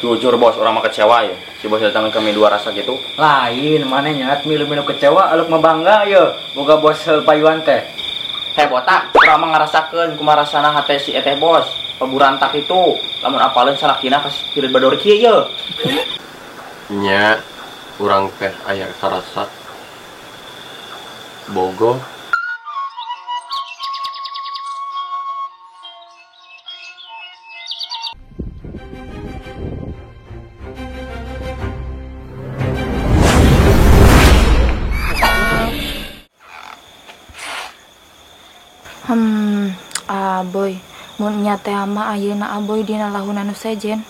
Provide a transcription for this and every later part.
Jujur bos, orang mah kecewa ya. Si bos datang ke kami dua rasa gitu. Lain mana nyat milu-milu kecewa aluk mah bangga ya boga bos payuan teh. Heh botak, orang mah ngarasakeun kumaha rasana hate si eteh bos. Peburantak itu, lamun apaleun salakina ka spirit bador kieu ye. Nya urang teh aya karasa bogo. Aboy, mun nya teh ama ayeuna aboy dina lahuna nu sejen,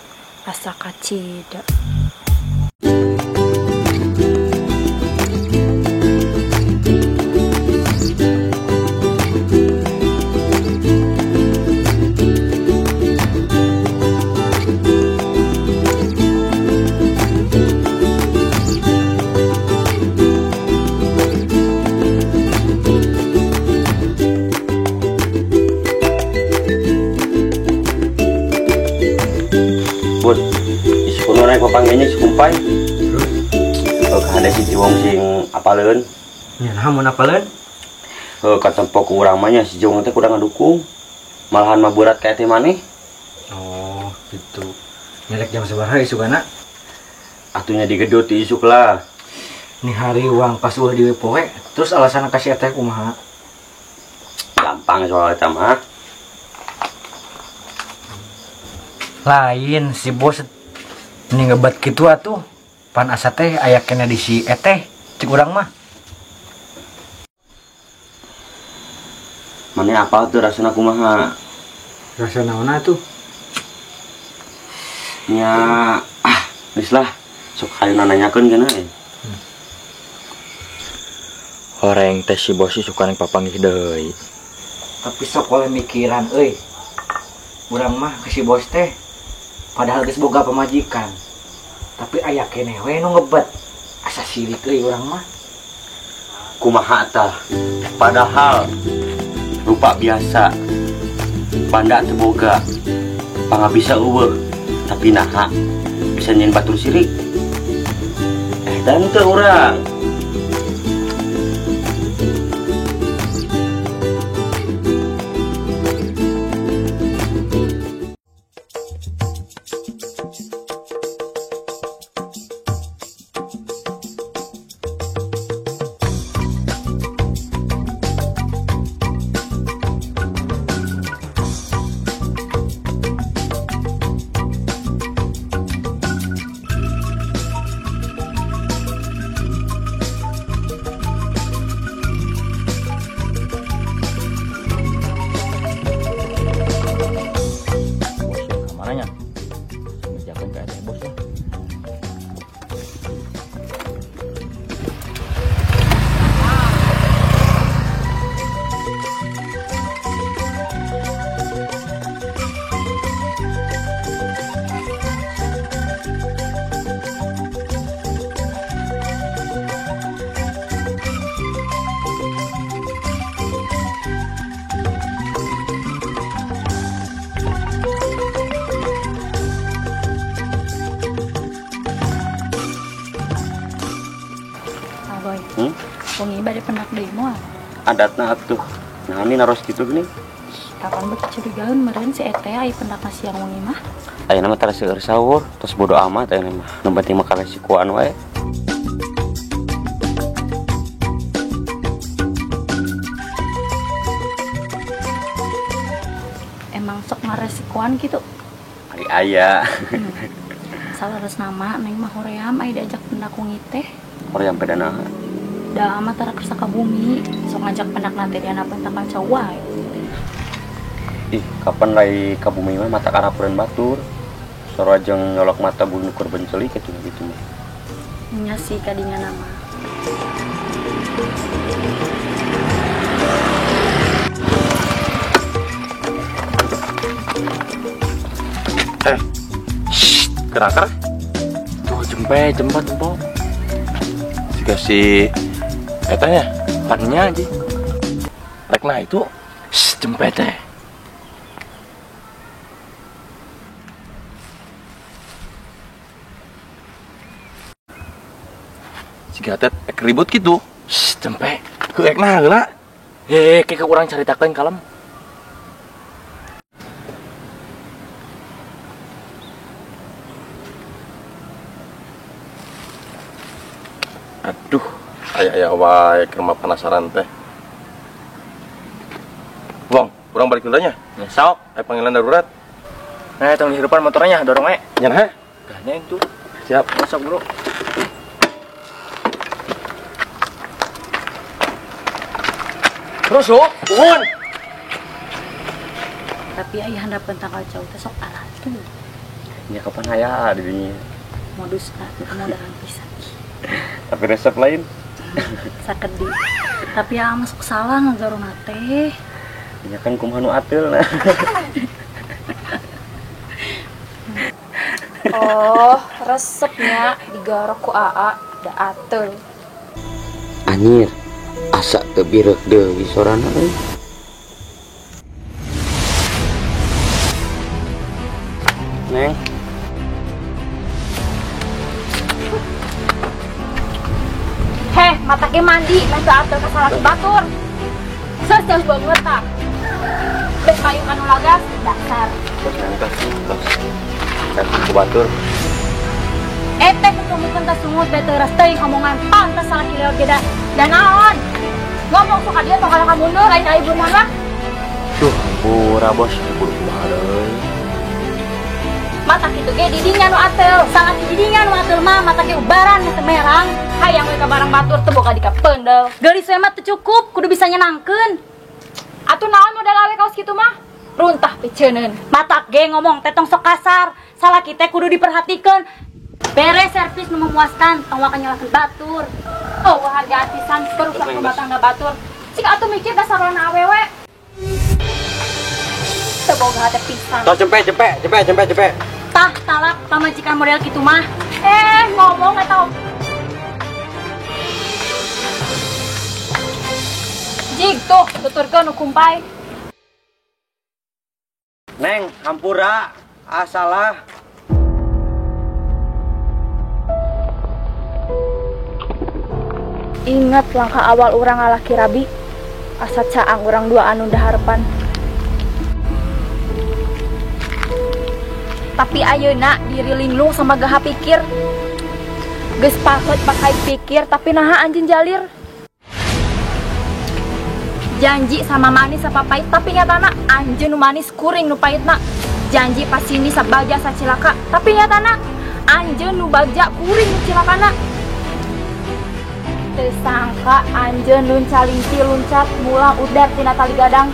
asa kacida. Bos, isi kuno naik papanggenya si kumpai. Terus? Ada si Jiwong sing apaleun. Nya nah mun apaleun? Kata pok urang mah nya si Jiwong teh kurang ngadukung. Malahan mah berat kayak teh maneh. Oh, gitu. Nyelek jam sabaraha isugana? Atunya digedut di isuk lah. Nih hari uang pas ulah di poe, terus alasan kasih teh kumaha? Gampang soal eta mah. Lain si bos ini ngebat gitu atuh. Pan asa teh aya kena di si eteh cik urang mah. Mane apal tuh rasana kumaha? Rasa naonna tuh? Nya geus lah. Sok hayeuna nanyakeun geuna we. Horeng teh si bos suka ning papanggih deui. Tapi sok oleh mikiran euy. Urang mah ke si bos teh padahal geus boga pamajikan. Tapi aya keneh we nu ngebet. Asa sirik euy urang mah. Kumaha tah? Padahal rupa biasa. Banda teu boga. Pangabisa eueuh. Tapi naha bisa nyen batur sirik. Dan teu urang. Wengi bade pendak deui moal. Adatna atuh. Nah ini naros gitu gini. Kapan beuki curigaeun meureun si eteh aya pendak siang wengi mah. Ayeuna mah tara seueur sahur, terus bodo amat ayeuna mah. Nu penting mah karesikoan wae. Emang sok ngaresikoan gitu. Ari aya. Salares nama neng mah hoream aya diajak pendak wengi teh. Hoream pedana. Da amat tara kersa ka bumi, sok ngajak pendak nanti diana pentakan cawai. Ih, kapan lai ka bumi mah mata karapureun batur. Sorajeng nyolok mata bulu korban celik gitu gitu mah. Nya sih kadinya nama. Gerak-gerak. Tuh jempe tempo. Dikasih etanya, pannya aja. Rek nah itu jempe teh. Jika tet ribut gitu. Cempe. Keek nah heula. Kayak urang caritakeun kalem. Aduh, aya wae keur mah penasaran teh. Wong, urang balik dulunya. Ya, sok, panggilan darurat. Nah, tong di depan motornya dorong Nyan he. Gahnya itu. Siap, masuk bro. Terus lo, tuhun. Tapi ayah hendapan tanggal jauh sok alatu. Ya kapan aya di dinya. Modus lah, kemudahan pisan. Tapi resep lain. Sakedi. Tapi ya masuk salah ngagarona teh. Ya kan kumaha nu ateul nah. Oh, resepnya digarok ku AA da ateul. Anjir, asa teu birek deui sorana euy. Neng, Heh, mata ge mandi, mah teu ateul ka salaki batur. Seus banget tak. Bes payung anu lagas dasar. terus nangkas tos. Kan ku batur. Teh ketumukeun teh sungut bete teureus teuing omongan pantes salaki lewat geda. Dan naon? Ngomong suka dia bakal ka mundur lain ka ibu mah. Duh, pura bos, kudu kumaha deui. Mata kitu ge didinya nu ateul, salaki didinya nu ateul mah mata ge ubaran teu merang. Hayang we ka barang batur teu boga dikapeundel. Geulis we mah teu cukup, kudu bisa nyenangkeun. Atuh naon modal awe kaos kitu mah? Runtah piceuneun. Mata ge ngomong teh tong sok kasar. Salaki teh kudu diperhatikeun. Beres servis nu memuaskan, tong wae nyalakeun batur. Oh, harga pisan perusak rumah tangga batur. Cik atuh mikir dasarna awewe. Teu boga hate pisan. Tos cepet. Tah talak pamajikan model kitu mah. Ngomong eta. Jig tuh, tuturkeun nu kumpay. Neng, hampura. Salah. Ingat langkah awal orang alaki rabi. Asa caang orang dua anu daharepan. Tapi ayeuna diri linglung sama gaha pikir. Geus paheut pakai pikir tapi naha anjeun jalir. Janji sama manis apa pahit tapi nyatana anjeun nu manis kuring nu pahitna. Janji pas sini sabaja sacilaka tapi nyatana anjeun nu bagja kuring nu cilakana. Teu sangka anjeun luncalinci luncat mulang udat tina tali gadang.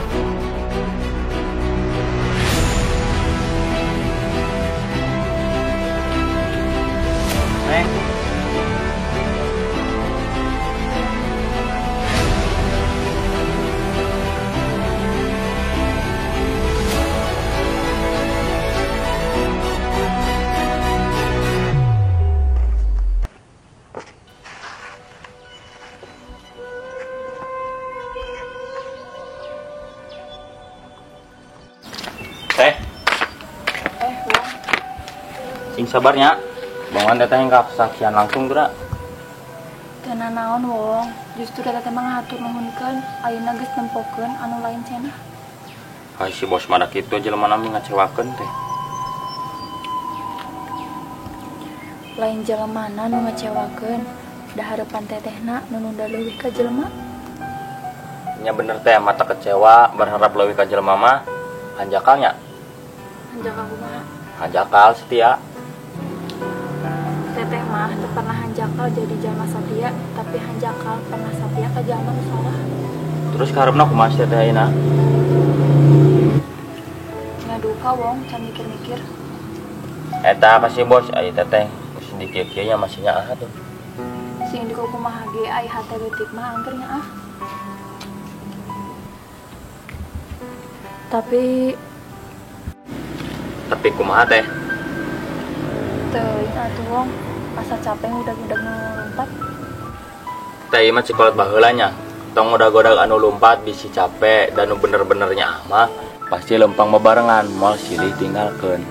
Neng. Teh. Sing sabarnya. Bangun teteh yang kesaksian langsung geura. Tena naon wong, justru kita teh ngatur nuhunkeun, ayeuna geus nempokeun anu lain cenah. Hai si bos mada kitu jelema nami ngecewakeun teh. Lain jelemana nu ngecewakeun, daharepan tetehna nu nunda leuwih ka jelema. Nya bener teh mata kecewa berharap leuwih ka jelema mah hanjakalnya. Hanjakal kumaha? Hanjakal setia. Teteh mah teu pernah hanjakal jadi jalma satia, tapi hanjakal pernah satia ka jalma nu salah. Terus karepna kumaha teh ayeuna? Ngaduka wong, can mikir-mikir. Eta kasih bos, aya teteh geus dikieu-kieu nya masih nyaah tuh. Sing di kumaha ge aya hate leutik mah angker nyaah. Tapi Kumaha teh? teuing atuh wong, asa capek udag-udag nu lompat. Teh ieu mah cikolot baheula nya. Tong udag-udag anu lompat bisi capek dan nu bener-benernya mah pasti lempang bebarengan moal silih tinggalkeun.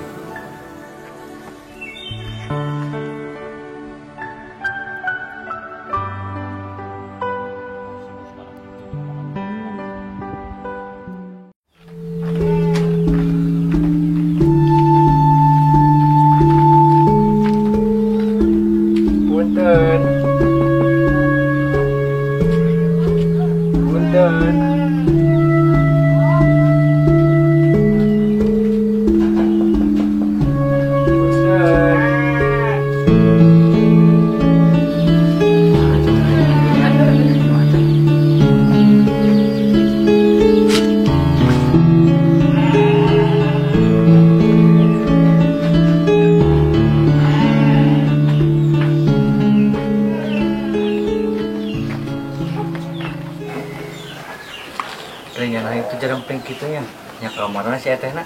gitu ya. Nya kamarana si teh na.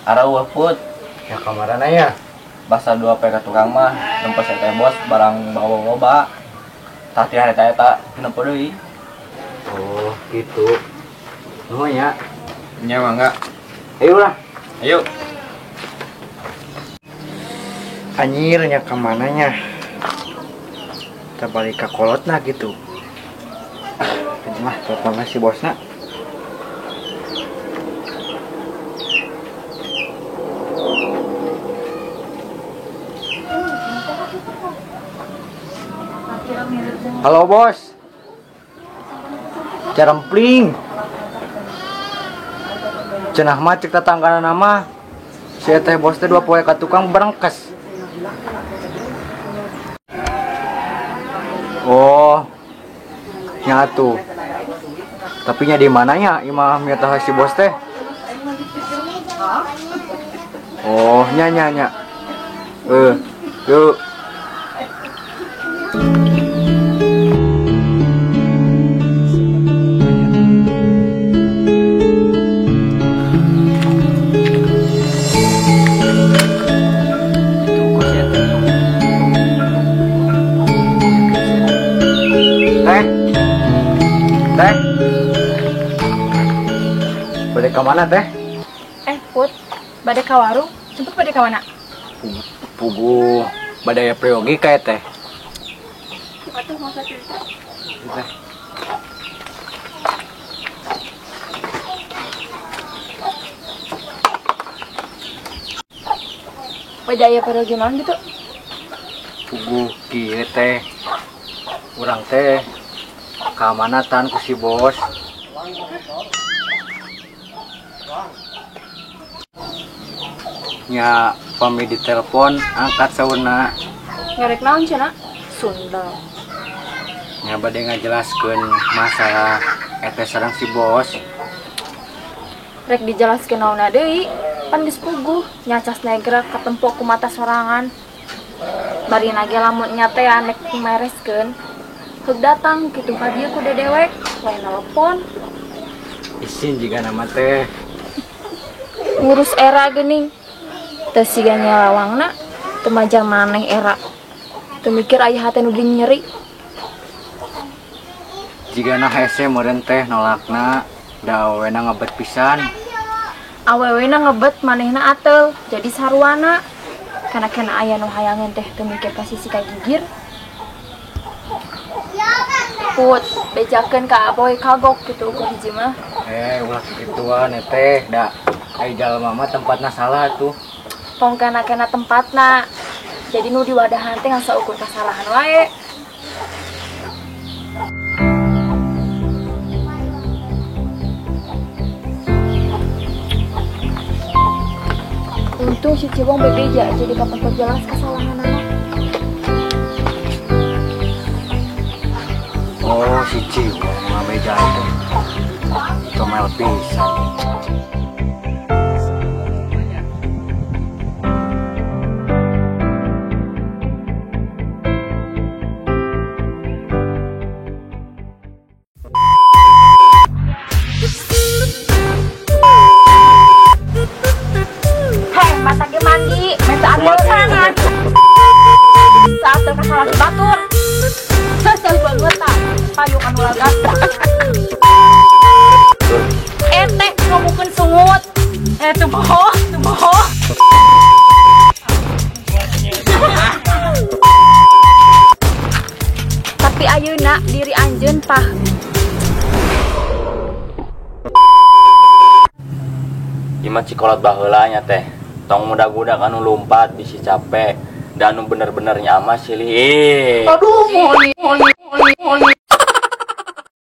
Ara put Ya kamarana ya. basa 2 pe ka tukang mah nempes teh bos barang bawa loba. Tah ti harita eta nempo deui. Oh, gitu. Oh ya. Nya mangga. Ayo lah. Ayo. Anjir nya kemananya. Kita balik ke kolotna gitu. Ini mah telepon si bosna. Halo bos. Jarempling. Cenah mah cek tetanggana nama. Si teh bos teh 2 poe ka tukang berengkes. Oh, nyatu. Tapi nya di mananya imah mieta si bos teh? Oh, nya. Yuk. Teh. Balik ke mana teh? Put, bade ka warung, jemput bade ka mana? Pugu badaya priyogi kayak teh. Atuh masa cerita. Teh. Bade aya gimana gitu? Pugu kieu teh. Urang teh keamanatan ku si bos. Nya pami di telepon angkat sauna. Ngarek naon cenah? Sunda. Nya bade ngajelaskeun masalah eta sareng si bos. Rek dijelaskeun naonna deui, pan geus puguh, nya cas negra katempo ku mata sorangan. Bari nage lamun nya teh anek mereskeun. Heuk datang kitu ka dieu ku dedewek, wae nelpon. Isin juga nama teh. Ngurus era geuning. Teu siga nya lawangna, teu majar maneh era. Teu mikir aya hate nu geuning nyeri. Jika na hese meureun teh nolakna, da awena ngebet pisan. Awewena ngebet manehna ateul, jadi saruana. Kana kena aya nu hayangan teh teu mikir ka sisi ka gigir. Put, bejakeun ka aboy kagok gitu ukur hiji mah. Ulah kituan teh, da ai jalma mah tempatna salah tuh. Tong kana tempatna. Jadi nu di wadahan teh ngasa ukur kasalahan wae. Untung si Cibong bebeja jadi kapan perjelas kesalahan anak. Oh, si Ciwong ngabeja itu. Comel pisan. Mata ge mandi, minta ambil tangan. Saat terkasalahan batur. Sesel banget tak, payukan ulah gasta. Ete ngomongkeun sungut. Teu boh. Tapi ayeuna diri anjeun pah. Iman cikolot baheula nya teh. Tong muda-muda anu lompat bisi capek dan anu bener-bener nyama silih. Aduh, moli.